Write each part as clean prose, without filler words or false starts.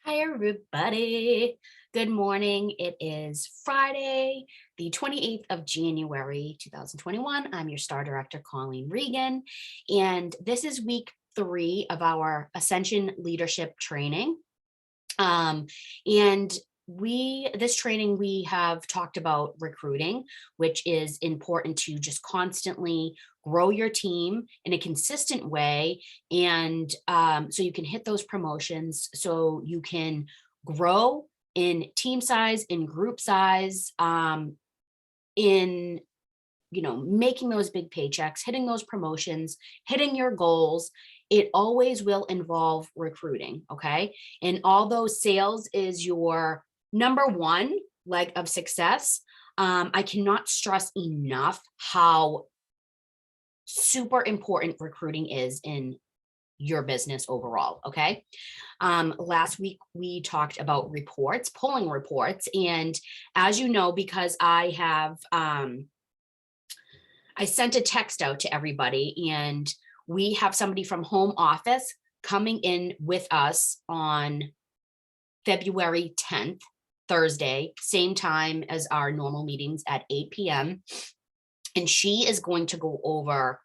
Hi, everybody. Good morning. It is Friday, the 28th of January, 2021. I'm your Star Director, Colleen Regan, and this is week 3 of our Ascension Leadership Training. And this training, we have talked about recruiting, which is important to just constantly grow your team in a consistent way. And so you can hit those promotions, so you can grow in team size, in group size, in making those big paychecks, hitting those promotions, hitting your goals. It always will involve recruiting. Okay. And although sales is your number one leg of success, I cannot stress enough how super important recruiting is in your business overall. Okay. Last week we talked about reports, pulling reports. And as you know, because I have, I sent a text out to everybody, and we have somebody from home office coming in with us on February 10th, Thursday, same time as our normal meetings at 8 p.m. And she is going to go over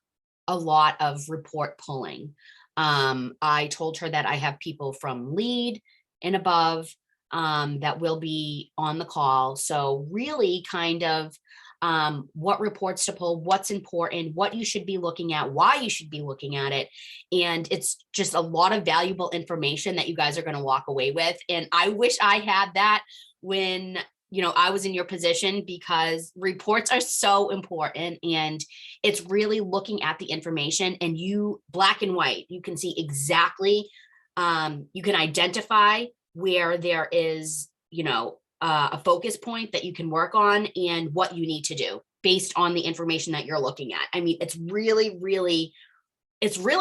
a lot of report pulling. I told her that I have people from lead and above that will be on the call. So really kind of what reports to pull, what's important, what you should be looking at, why you should be looking at it. And it's just a lot of valuable information that you guys are going to walk away with. And I wish I had that when I was in your position, because reports are so important, and it's really looking at the information, and you black and white, you can see exactly, you can identify where there is, a focus point that you can work on and what you need to do based on the information that you're looking at. I mean, it's really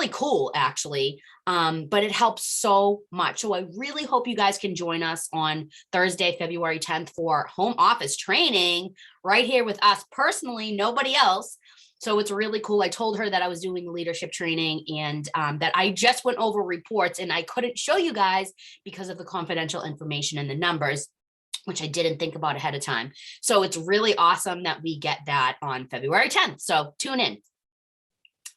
cool, actually, but it helps so much. So I really hope you guys can join us on Thursday, February 10th for home office training right here with us personally, nobody else. So it's really cool. I told her that I was doing the leadership training, and that I just went over reports, and I couldn't show you guys because of the confidential information and the numbers, which I didn't think about ahead of time. So it's really awesome that we get that on February 10th. So tune in.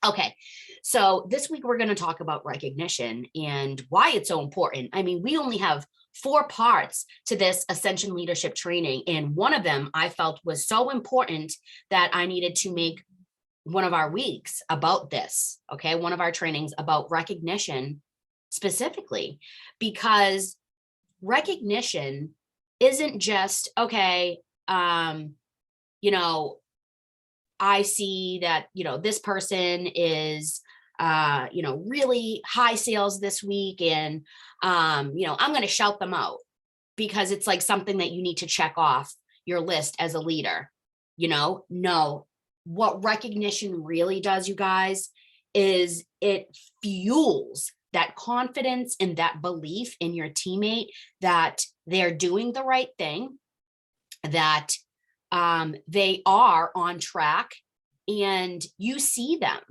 Okay, so this week we're going to talk about recognition and why it's so important. I mean, we only have 4 parts to this Ascension leadership training, and one of them I felt was so important that I needed to make one of our weeks about this. Okay, one of our trainings about recognition specifically, because recognition isn't just, okay, I see that, this person is, really high sales this week, and, I'm going to shout them out because it's like something that you need to check off your list as a leader. No, what recognition really does, you guys, is it fuels that confidence and that belief in your teammate that they're doing the right thing, that they are on track, and you see them.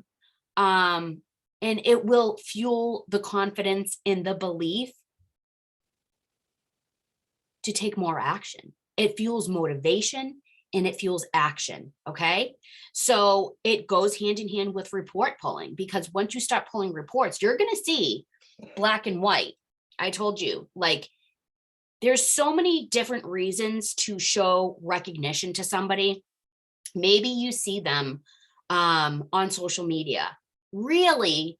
And it will fuel the confidence and the belief to take more action. It fuels motivation and it fuels action. Okay. So it goes hand in hand with report pulling, because once you start pulling reports, you're going to see black and white. I told you, like, there's so many different reasons to show recognition to somebody. Maybe you see them on social media, really,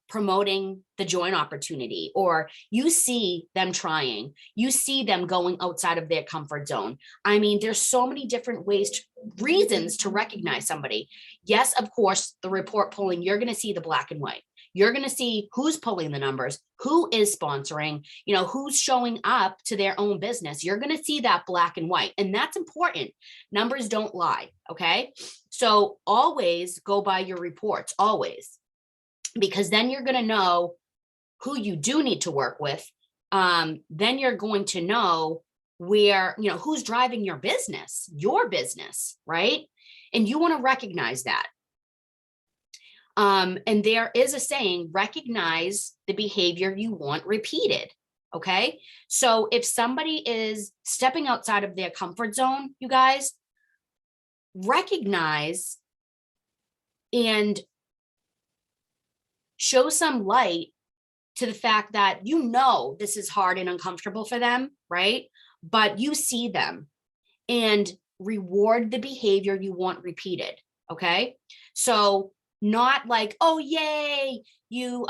promoting the join opportunity, or you see them trying, you see them going outside of their comfort zone. I mean, there's so many different reasons to recognize somebody. Yes, of course, the report pulling, you're going to see the black and white. You're going to see who's pulling the numbers, who is sponsoring, who's showing up to their own business. You're going to see that black and white, and that's important. Numbers don't lie. Okay. So always go by your reports, always, because then you're going to know who you do need to work with. Then you're going to know where, who's driving your business, right? And you want to recognize that. And there is a saying, recognize the behavior you want repeated. Okay. So if somebody is stepping outside of their comfort zone, you guys recognize and show some light to the fact that this is hard and uncomfortable for them, right? But you see them and reward the behavior you want repeated. Okay. So not like, oh, yay, you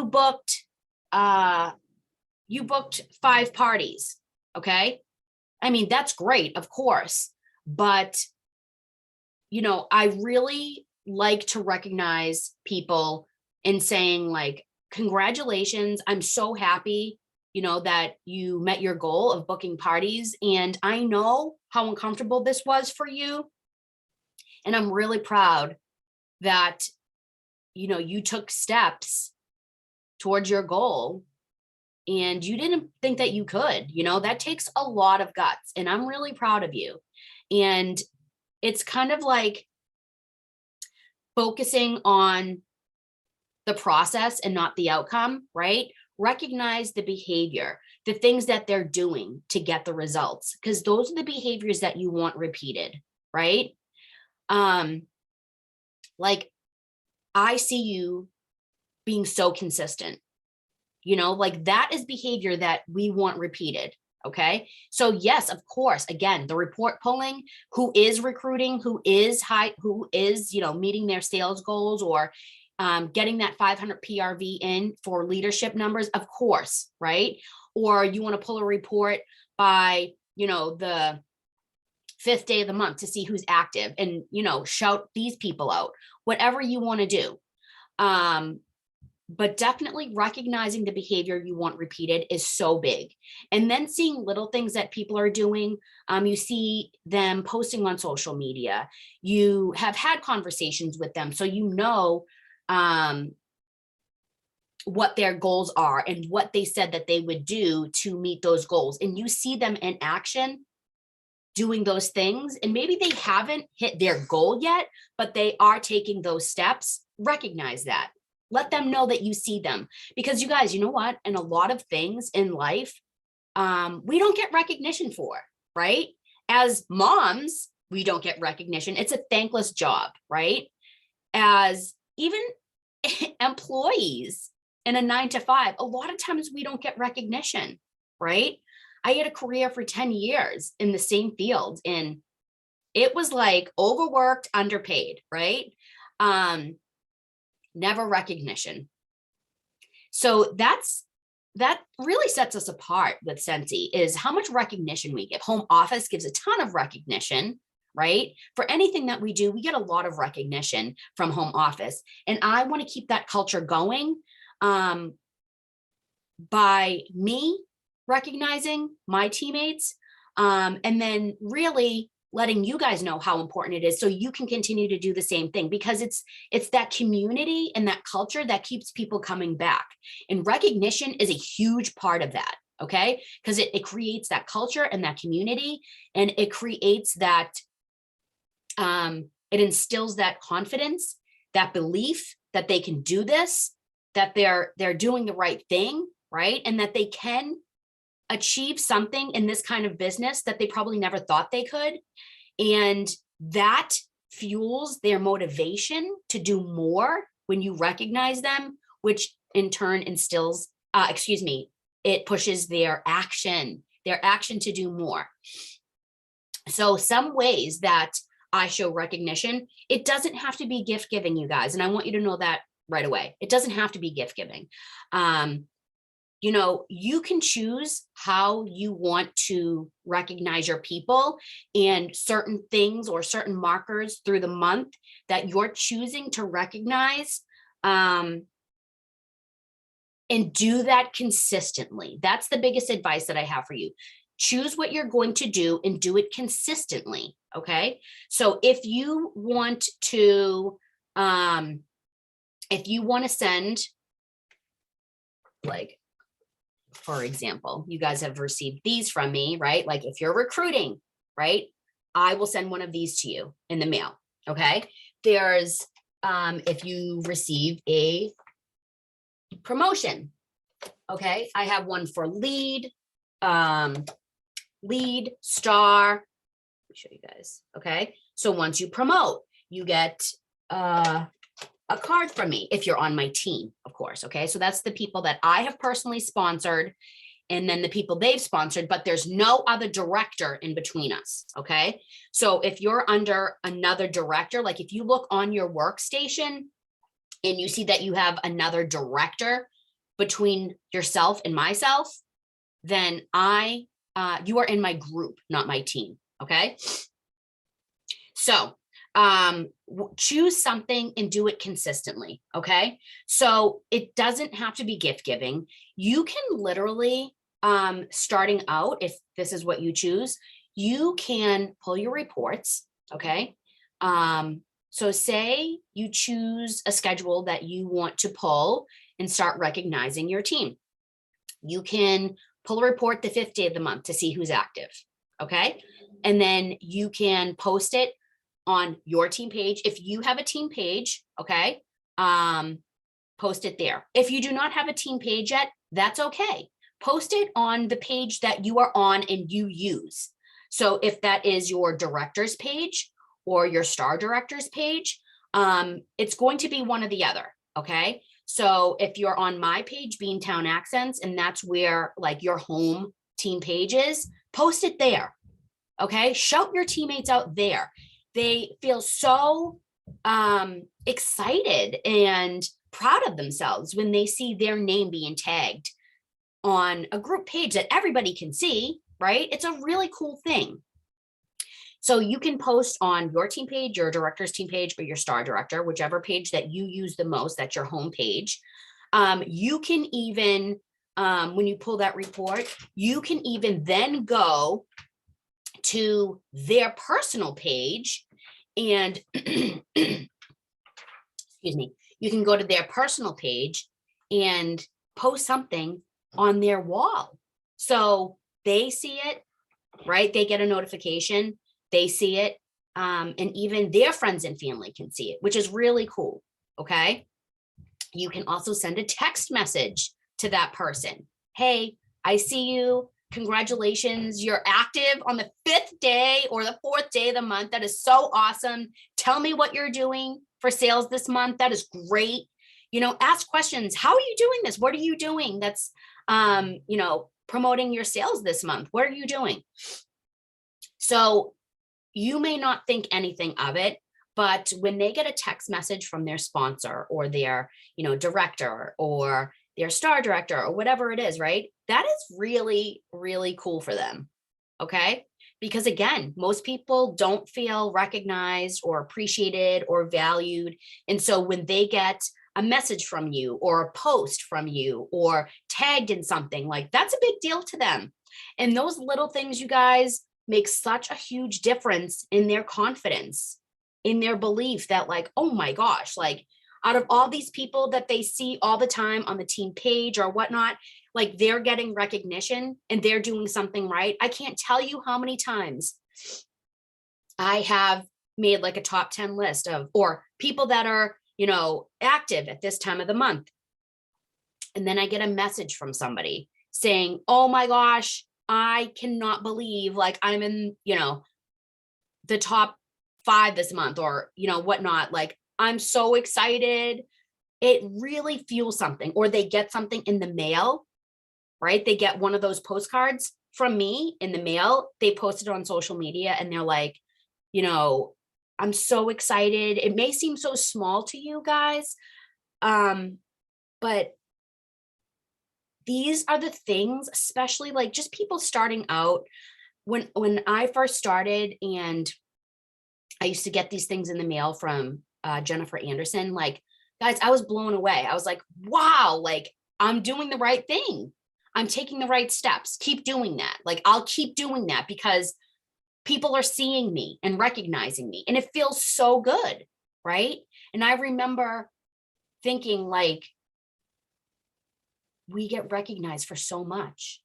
booked 5 parties. Okay. I mean, that's great, of course, but I really like to recognize people in saying like, congratulations, I'm so happy, that you met your goal of booking parties. And I know how uncomfortable this was for you. And I'm really proud that, you took steps towards your goal and you didn't think that you could, that takes a lot of guts. And I'm really proud of you. And it's kind of like focusing on the process and not the outcome, right? Recognize the behavior, the things that they're doing to get the results, because those are the behaviors that you want repeated, right? Like I see you being so consistent, like that is behavior that we want repeated. Okay. So yes, of course, again, the report pulling, who is recruiting, who is meeting their sales goals or getting that 500 PRV in for leadership numbers, of course, right? Or you want to pull a report by, the 5th day of the month to see who's active and, shout these people out, whatever you want to do. But definitely recognizing the behavior you want repeated is so big. And then seeing little things that people are doing. You see them posting on social media. You have had conversations with them. So what their goals are and what they said that they would do to meet those goals. And you see them in action doing those things. And maybe they haven't hit their goal yet, but they are taking those steps. Recognize that. Let them know that you see them, because you guys, you know what? And a lot of things in life, we don't get recognition for, right? As moms, we don't get recognition. It's a thankless job, right? As even employees in a 9 to 5, a lot of times we don't get recognition, right? I had a career for 10 years in the same field and it was like overworked, underpaid, right? Never recognition. So that really sets us apart with Sensi, is how much recognition we give. Home office gives a ton of recognition, right? For anything that we do, we get a lot of recognition from home office. And I want to keep that culture going by me recognizing my teammates and then really letting you guys know how important it is so you can continue to do the same thing, because it's that community and that culture that keeps people coming back. And recognition is a huge part of that, okay? Because it creates that culture and that community, and it creates that, it instills that confidence, that belief that they can do this, that they're doing the right thing, right? And that they can achieve something in this kind of business that they probably never thought they could. And that fuels their motivation to do more when you recognize them, which in turn instills, it pushes their action to do more. So some ways that I show recognition, it doesn't have to be gift giving, you guys. And I want you to know that right away. It doesn't have to be gift giving. You can choose how you want to recognize your people, and certain things or certain markers through the month that you're choosing to recognize, and do that consistently. That's the biggest advice that I have for you. Choose what you're going to do and do it consistently. Okay. So if you want to send, like, for example, you guys have received these from me, right? Like if you're recruiting, right? I will send one of these to you in the mail. Okay. There's, if you receive a promotion. Okay, I have one for lead, lead, star. Let me show you guys. Okay, so once you promote, you get a card from me if you're on my team, of course. Okay, so that's the people that I have personally sponsored, and then the people they've sponsored, but there's no other director in between us. Okay, so if you're under another director, like if you look on your workstation and you see that you have another director between yourself and myself, then you are in my group, not my team. Okay, so choose something and do it consistently. Okay, so it doesn't have to be gift giving. You can literally, starting out, if this is what you choose, you can pull your reports. Okay, so say you choose a schedule that you want to pull and start recognizing your team. You can pull a report the 5th day of the month to see who's active. Okay, and then you can post it on your team page. If you have a team page, okay, post it there. If you do not have a team page yet, that's okay. Post it on the page that you are on and you use. So if that is your director's page or your star director's page, it's going to be one or the other. Okay, so if you're on my page, Beantown Accents, and that's where like your home team page is, post it there. Okay, shout your teammates out there. They feel so excited and proud of themselves when they see their name being tagged on a group page that everybody can see, right? It's a really cool thing. So you can post on your team page, your director's team page, or your star director, whichever page that you use the most, that's your home page. You can even, when you pull that report, you can even then go to their personal page and excuse me, you can go to their personal page and post something on their wall. So they see it, right? They get a notification, they see it, and even their friends and family can see it, which is really cool. Okay. You can also send a text message to that person. Hey, I see you. Congratulations, you're active on the 5th day or the 4th day of the month. That is so awesome. Tell me what you're doing for sales this month. That is great. You know, ask questions. How are you doing this? What are you doing that's, you know, promoting your sales this month? What are you doing? So you may not think anything of it, but when they get a text message from their sponsor or their, you know, director or their star director or whatever it is, right? That is really, really cool for them. Okay. Because again, most people don't feel recognized or appreciated or valued. And so when they get a message from you or a post from you or tagged in something, like that's a big deal to them. And those little things, you guys, make such a huge difference in their confidence, in their belief that like, oh my gosh, like out of all these people that they see all the time on the team page or whatnot, like they're getting recognition and they're doing something right. I can't tell you how many times I have made like a top 10 list of, or people that are, you know, active at this time of the month. And then I get a message from somebody saying, oh my gosh, I cannot believe like I'm in, you know, the top 5 this month or, you know, whatnot. Like, I'm so excited. It really fuels something. Or they get something in the mail, right? They get one of those postcards from me in the mail. They post it on social media and they're like, you know, I'm so excited. It may seem so small to you guys, but these are the things, especially like just people starting out. When I first started and I used to get these things in the mail from Jennifer Anderson, like, guys, I was blown away. I was like, wow, like I'm doing the right thing. I'm taking the right steps. Keep doing that. Like, I'll keep doing that because people are seeing me and recognizing me and it feels so good. Right. And I remember thinking like, we get recognized for so much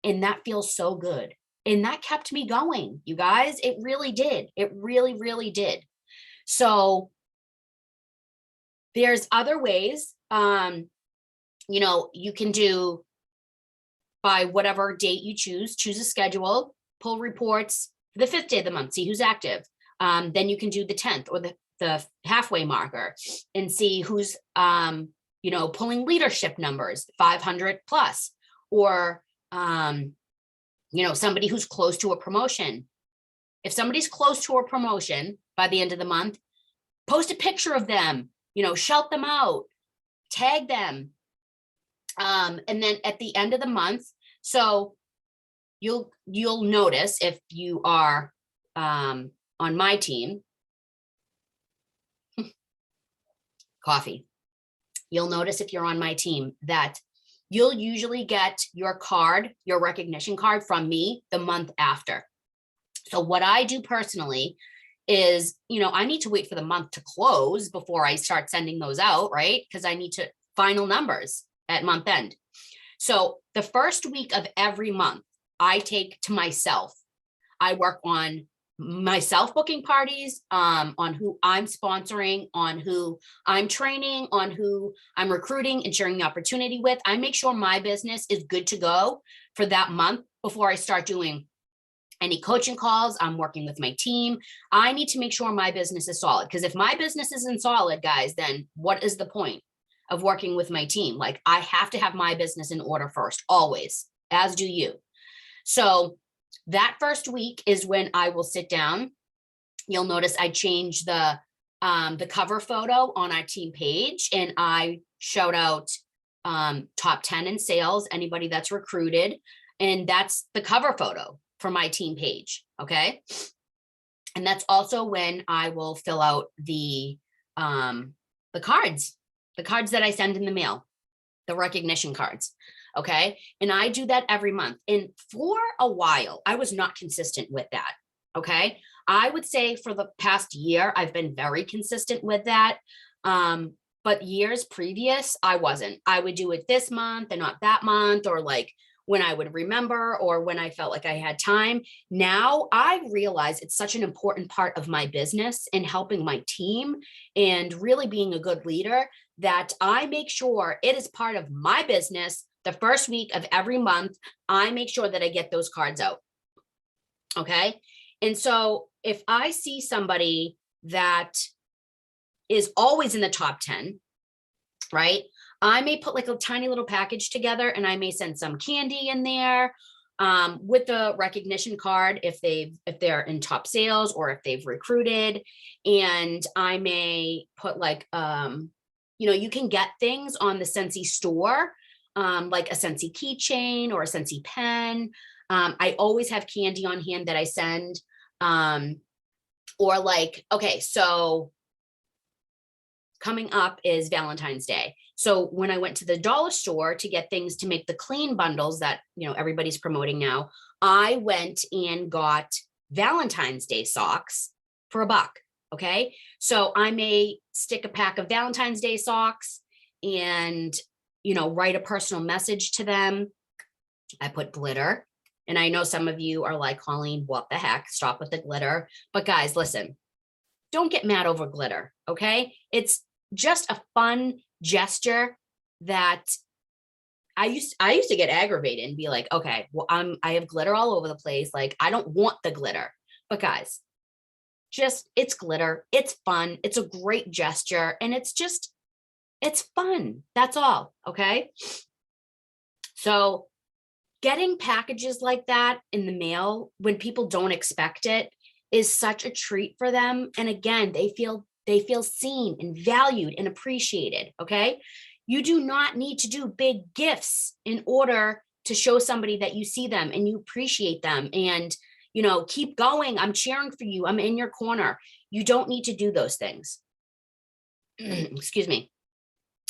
and that feels so good. And that kept me going, you guys. It really did. It really, really did. So there's other ways. You can do by whatever date you choose a schedule, pull reports for the 5th day of the month, see who's active. Then you can do the 10th or the halfway marker and see who's, pulling leadership numbers, 500 plus, or, somebody who's close to a promotion. If somebody's close to a promotion by the end of the month, post a picture of them, shout them out, tag them. And then at the end of the month, so you'll notice if you are on my team, coffee, you'll notice if you're on my team that you'll usually get your recognition card from me the month after. So what I do personally is, I need to wait for the month to close before I start sending those out, right? Because I need to final numbers at month end. So the first week of every month, I take to myself. I work on myself booking parties, on who I'm sponsoring, on who I'm training, on who I'm recruiting and sharing the opportunity with. I make sure my business is good to go for that month before I start doing any coaching calls. I'm working with my team. I need to make sure my business is solid, because if my business isn't solid, guys, then what is the point of working with my team? Like, I have to have my business in order first, always, as do you. So that first week is when I will sit down. You'll notice I change the cover photo on our team page, and I shout out top 10 in sales, anybody that's recruited. And that's the cover photo for my team page. Okay. And that's also when I will fill out the cards that I send in the mail, the recognition cards. Okay. And I do that every month. And for a while, I was not consistent with that. Okay. I would say for the past year, I've been very consistent with that. But years previous, I wasn't. I would do it this month and not that month, or like when I would remember, or when I felt like I had time. Now I realize it's such an important part of my business and helping my team and really being a good leader, that I make sure it is part of my business. The first week of every month, I make sure that I get those cards out. Okay. And so if I see somebody that is always in the top 10, right? I may put like a tiny little package together, and I may send some candy in there with the recognition card if they're in top sales or if they've recruited. And I may put like, you can get things on the Scentsy store, like a Scentsy keychain or a Scentsy pen. I always have candy on hand that I send. Or like, okay, so coming up is Valentine's Day. So when I went to the dollar store to get things to make the clean bundles that, everybody's promoting now, I went and got Valentine's Day socks for $1. Okay. So I may stick a pack of Valentine's Day socks and, write a personal message to them. I put glitter. And I know some of you are like, Colleen, what the heck? Stop with the glitter. But guys, listen, don't get mad over glitter. Okay. It's just a fun gesture that I used to get aggravated and be like, okay, well, I have glitter all over the place. Like, I don't want the glitter. But guys, it's glitter. It's fun. It's a great gesture. And it's fun. That's all. Okay. So getting packages like that in the mail when people don't expect it is such a treat for them. And again, they feel seen and valued and appreciated. Okay. You do not need to do big gifts in order to show somebody that you see them and you appreciate them and, keep going. I'm cheering for you. I'm in your corner. You don't need to do those things. Excuse me.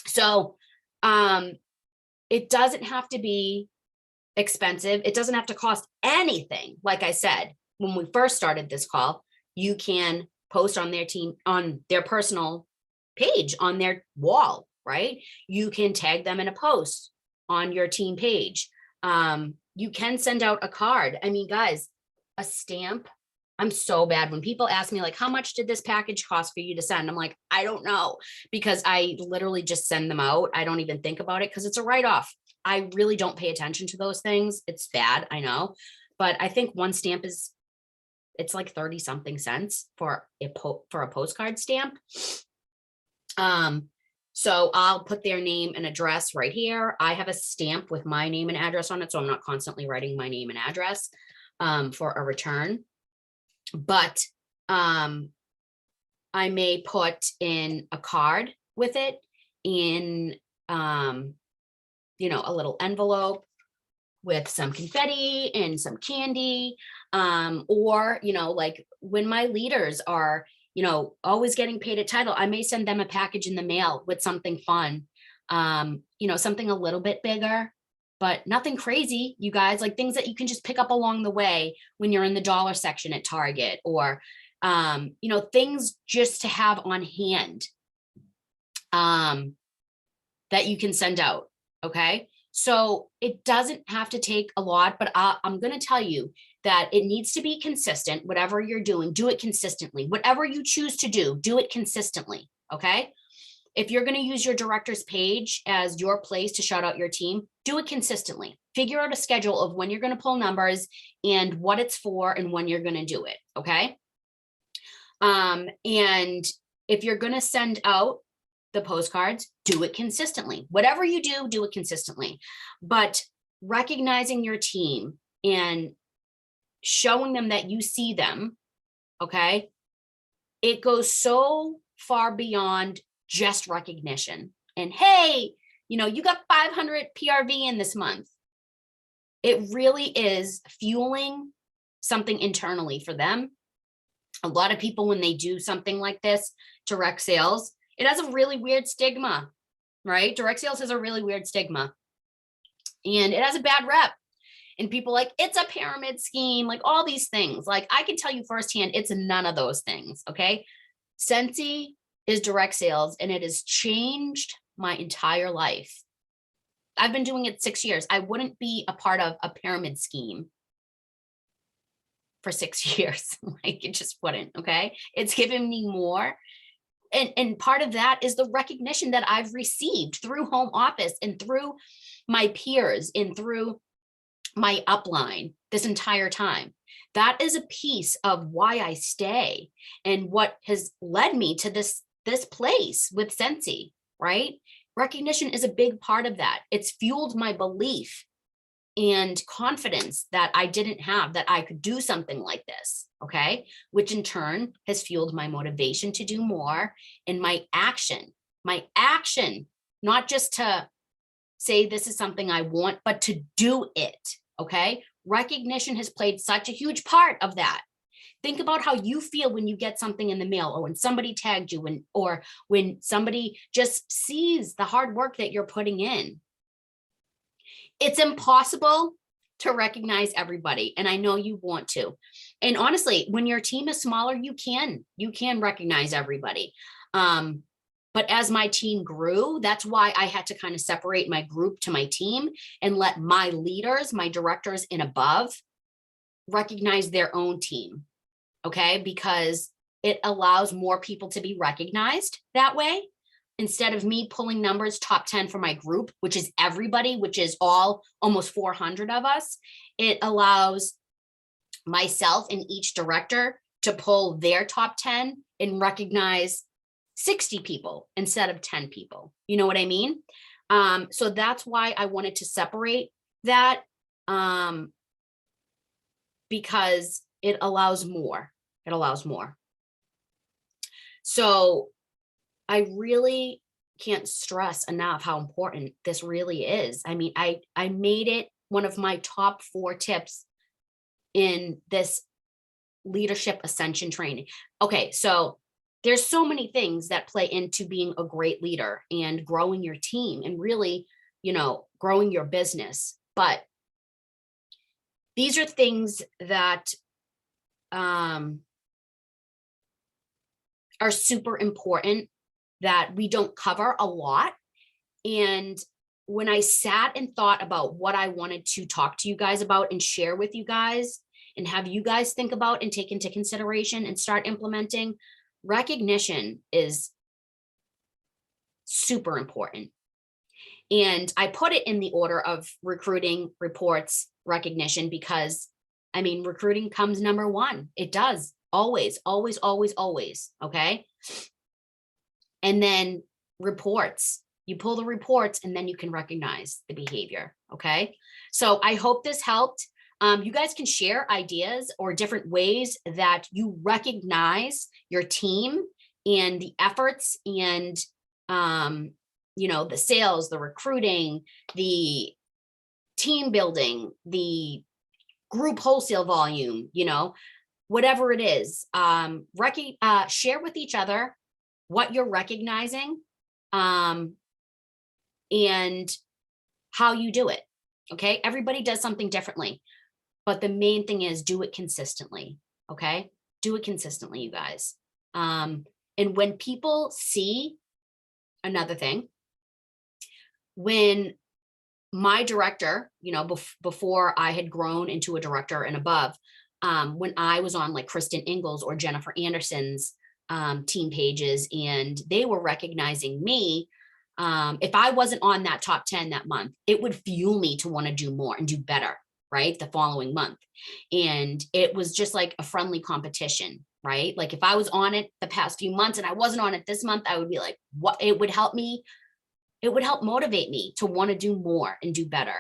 So, it doesn't have to be expensive. It doesn't have to cost anything. Like I said, when we first started this call, you can post on their personal page, on their wall, right? You can tag them in a post on your team page. You can send out a card. I mean, guys, a stamp I'm so bad when people ask me like, how much did this package cost for you to send? I'm like, I don't know, because I literally just send them out. I don't even think about it because it's a write-off. I really don't pay attention to those things. It's bad, I know. But I think one stamp is, it's like 30 something cents for a postcard stamp. So I'll put their name and address right here. I have a stamp with my name and address on it, so I'm not constantly writing my name and address for a return. But I may put in a card with it in, you know, a little envelope with some confetti and some candy. Or, you know, like when my leaders are, you know, always getting paid at title, I may send them a package in the mail with something fun, you know, something a little bit bigger, but nothing crazy, you guys, like things that you can just pick up along the way when you're in the dollar section at Target, or, you know, things just to have on hand that you can send out. Okay. So it doesn't have to take a lot, but I'm going to tell you that it needs to be consistent. Whatever you're doing, do it consistently. Whatever you choose to do it consistently. Okay. If you're going to use your director's page as your place to shout out your team, do it consistently. Figure out a schedule of when you're going to pull numbers and what it's for and when you're going to do it. Okay. And if you're going to send out the postcards, do it consistently. Whatever you do it consistently. But recognizing your team and showing them that you see them, okay, it goes so far beyond just recognition. And hey, you know, you got 500 PRV in this month. It really is fueling something internally for them. A lot of people, when they do something like this, direct sales, it has a really weird stigma, right? Direct sales has a really weird stigma and it has a bad rep. And people like, it's a pyramid scheme, like all these things. Like I can tell you firsthand, it's none of those things, okay? Scentsy is direct sales and it has changed my entire life. I've been doing it 6 years. I wouldn't be a part of a pyramid scheme for 6 years. Like it just wouldn't, okay? It's given me more. And part of that is the recognition that I've received through home office and through my peers and through my upline this entire time. That is a piece of why I stay and what has led me to this place with Scentsy, right? Recognition is a big part of that. It's fueled my belief and confidence that I didn't have, that I could do something like this, okay? Which in turn has fueled my motivation to do more and my action, not just to say this is something I want, but to do it, okay? Recognition has played such a huge part of that. Think about how you feel when you get something in the mail or when somebody tagged you or when somebody just sees the hard work that you're putting in. It's impossible to recognize everybody. And I know you want to. And honestly, when your team is smaller, you can recognize everybody. But as my team grew, that's why I had to kind of separate my group to my team and let my leaders, my directors and above recognize their own team. Okay. Because it allows more people to be recognized that way. Instead of me pulling numbers top 10 for my group, which is everybody, which is all almost 400 of us, it allows myself and each director to pull their top 10 and recognize 60 people instead of 10 people. You know what I mean? So that's why I wanted to separate that, because it allows more. It allows more. So I really can't stress enough how important this really is. I mean, I made it one of my top 4 tips in this leadership ascension training. Okay, so there's so many things that play into being a great leader and growing your team and really, you know, growing your business. But these are things that are super important that we don't cover a lot. And when I sat and thought about what I wanted to talk to you guys about and share with you guys and have you guys think about and take into consideration and start implementing. Recognition is super important. And I put it in the order of recruiting, reports, recognition, because I mean, recruiting comes number one. It does always, always, always, always. Okay. And then reports, you pull the reports and then you can recognize the behavior. Okay. So I hope this helped. You guys can share ideas or different ways that you recognize your team and the efforts and, the sales, the recruiting, the team building, the group wholesale volume, whatever it is, share with each other what you're recognizing, and how you do it. Okay. Everybody does something differently, but the main thing is do it consistently. Okay. Do it consistently, you guys. And when people see another thing, when my director, before I had grown into a director and above, when I was on like Kristen Ingalls or Jennifer Anderson's team pages, and they were recognizing me, if I wasn't on that top 10 that month, it would fuel me to want to do more and do better, right? The following month. And it was just like a friendly competition, right? Like if I was on it the past few months and I wasn't on it this month, I would be like, what? It would help me. It would help motivate me to want to do more and do better.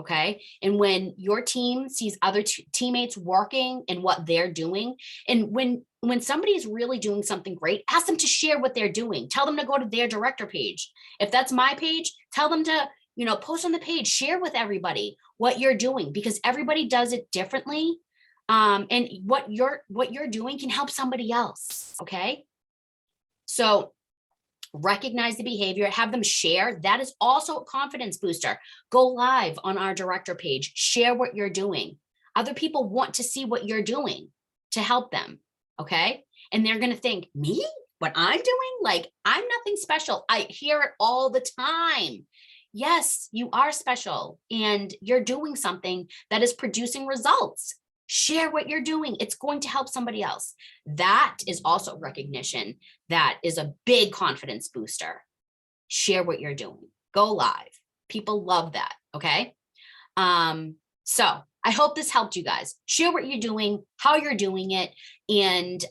Okay. And when your team sees other teammates working and what they're doing, and when somebody's really doing something great, ask them to share what they're doing. Tell them to go to their director page. If that's my page, tell them to, post on the page, share with everybody what you're doing, because everybody does it differently. And what you're doing can help somebody else. Okay. So recognize the behavior, have them share. That is also a confidence booster. Go live on our director page, share what you're doing. Other people want to see what you're doing to help them. Okay. And they're going to think, me, what I'm doing? Like, I'm nothing special. I hear it all the time. Yes, you are special and you're doing something that is producing results. Share what you're doing. It's going to help somebody else. That is also recognition. That is a big confidence booster. Share what you're doing. Go live. People love that. Okay. So I hope this helped you guys. Share what you're doing, how you're doing it, and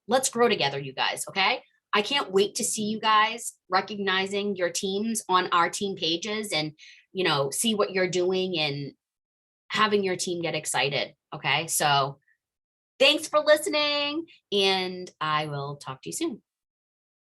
let's grow together, you guys. Okay. I can't wait to see you guys recognizing your teams on our team pages and, see what you're doing and having your team get excited. Okay. So thanks for listening, and I will talk to you soon.